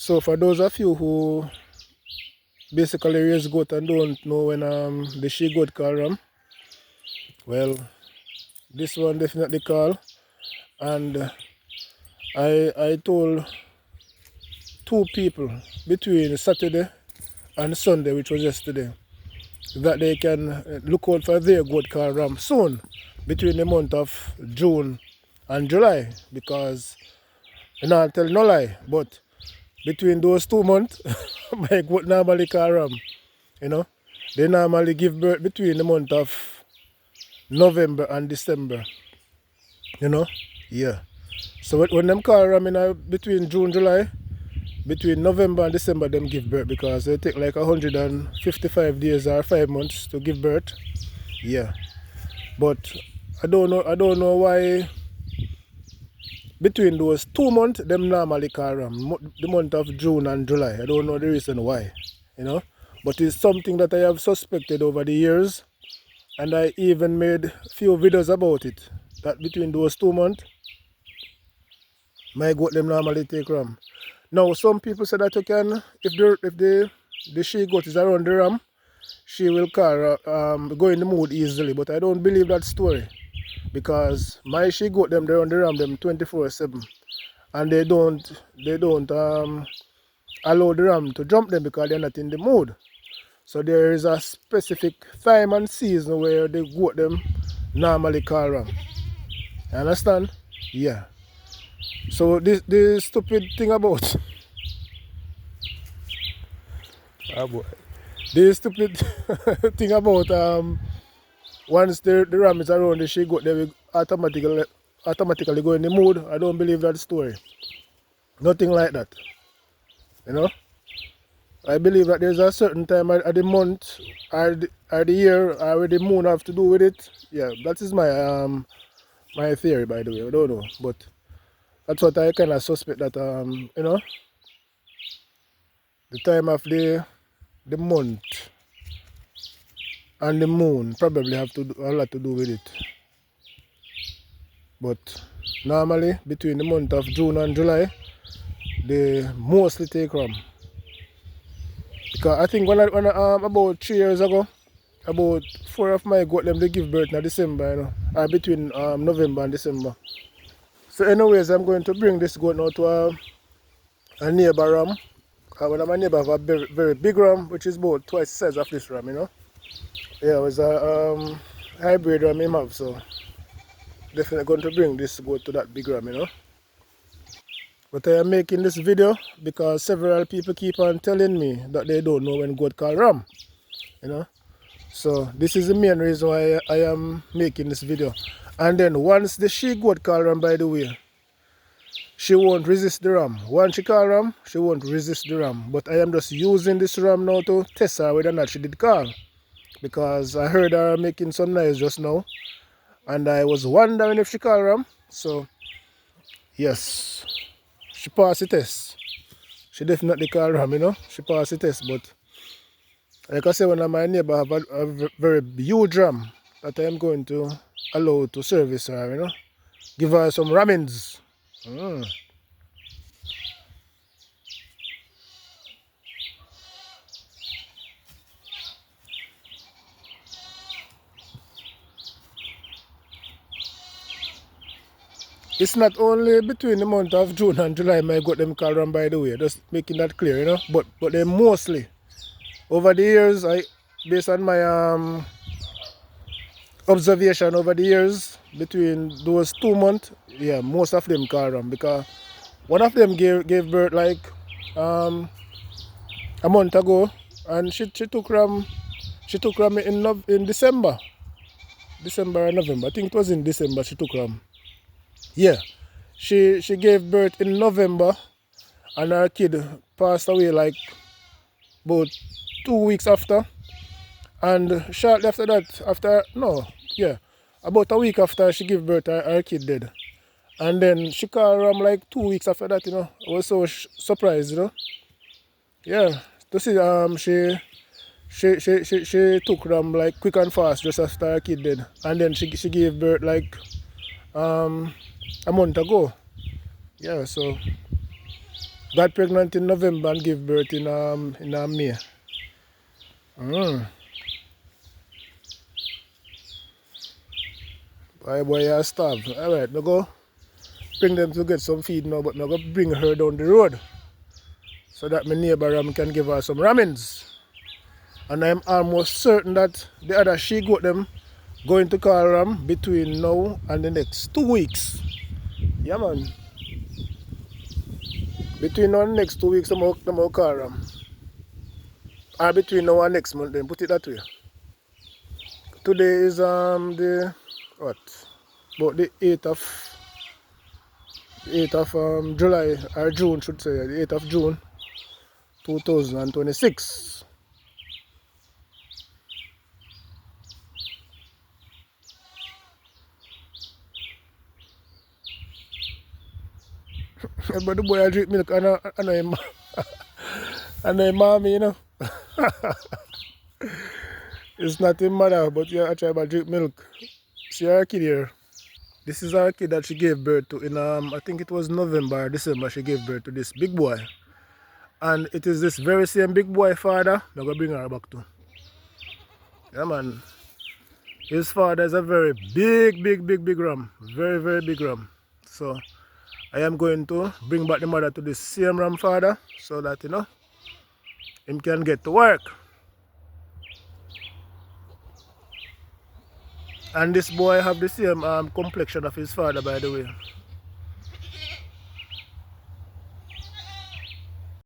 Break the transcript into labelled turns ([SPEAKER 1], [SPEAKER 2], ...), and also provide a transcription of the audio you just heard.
[SPEAKER 1] So for those of you who basically raise goat and don't know when the she goat call ram, well, this one definitely call. And I told two people between Saturday and Sunday, which was yesterday, that they can look out for their goat call ram soon, between the month of June and July, because I not tell no lie, but between those 2 months, my goat normally call ram, you know. They normally give birth between the month of November and December, you know. Yeah. So when them call ram in between June, July, between November and December, them give birth because they take like 155 days or 5 months to give birth. Yeah. But I don't know why between those 2 months them normally call ram, the month of June and July. I don't know the reason why, you know. But it's something that I have suspected over the years, and I even made few videos about it. That between those 2 months, my goat them normally take ram. Now some people say that you can, if the she goat is around the ram, she will go in the mood easily. But I don't believe that story, because my she goat them, they're on the ram them 24/7, and they don't allow the ram to jump them because they're not in the mood. So there is a specific time and season where the goat them normally call ram. You understand? Yeah. So the stupid thing about ah, boy. The stupid thing about once the ram is around the she goat, they will automatically go in the mood. I don't believe that story. Nothing like that. You know? I believe that there's a certain time of the month or the year or the moon have to do with it. Yeah, that is my theory, by the way. I don't know, but that's what I kind of suspect, that you know, the time of the month and the moon probably have to do a lot to do with it. But normally between the month of June and July, they mostly take ram. Because I think when about 3 years ago, about 4 of my goat them they give birth in December, you know, or between November and December. So anyways, I'm going to bring this goat now to a neighbor ram. One of my neighbor have a very, very big ram, which is about twice the size of this ram, you know. Yeah, it was a hybrid ram him have, so definitely going to bring this goat to that big ram, you know. But I am making this video because several people keep on telling me that they don't know when goat call ram, you know. So this is the main reason why I am making this video. And then once the she goat call ram, by the way, she won't resist the ram. Once she call ram, she won't resist the ram. But I am just using this ram now to test her whether or not she did call. Because I heard her making some noise just now, and I was wondering if she call ram. So yes, she passed the test. She definitely call ram, you know. She passed the test. But like I said, one of my neighbor have a very huge ram that I am going to allow to service her, you know. Give her some ramens. It's not only between the month of June and July my goat them call ram, by the way. Just making that clear, you know. But they mostly over the years, based on my observation over the years, between those 2 months, yeah, most of them call ram, because one of them gave birth like a month ago, and she took ram in December or November. I think it was in December she took ram. Yeah, she gave birth in November, and her kid passed away like about 2 weeks after. And shortly after that, about a week after she gave birth, her kid dead. And then she called ram like 2 weeks after that, you know. I was so surprised, you know. Yeah, to see she took ram like quick and fast just after her kid dead. And then she gave birth like a month ago. Yeah, so got pregnant in November and give birth in May. Boy, you starve. Alright, now go bring them to get some feed now, but now go bring her down the road so that my neighbor Ram can give her some ramens. And I'm almost certain that the other she goat them going to call Ram between now and the next 2 weeks. Yeah, man. Between now and the next 2 weeks, I'm going to call Ram. Or between now and next month, then put it that way. Today is the what? About the 8th of July or June, should say, the 8th of June 2026. But the boy I drink milk and I mommy, you know. It's not him mother, but yeah, I try to drink milk. See our kid here. This is our kid that she gave birth to in I think it was November or December she gave birth to this big boy. And it is this very same big boy father I'm gonna bring her back to. Yeah, man. His father is a very big ram. Very big ram. So I am going to bring back the mother to this same ram father so that, you know, him can get to work. And this boy have the same complexion of his father, by the way.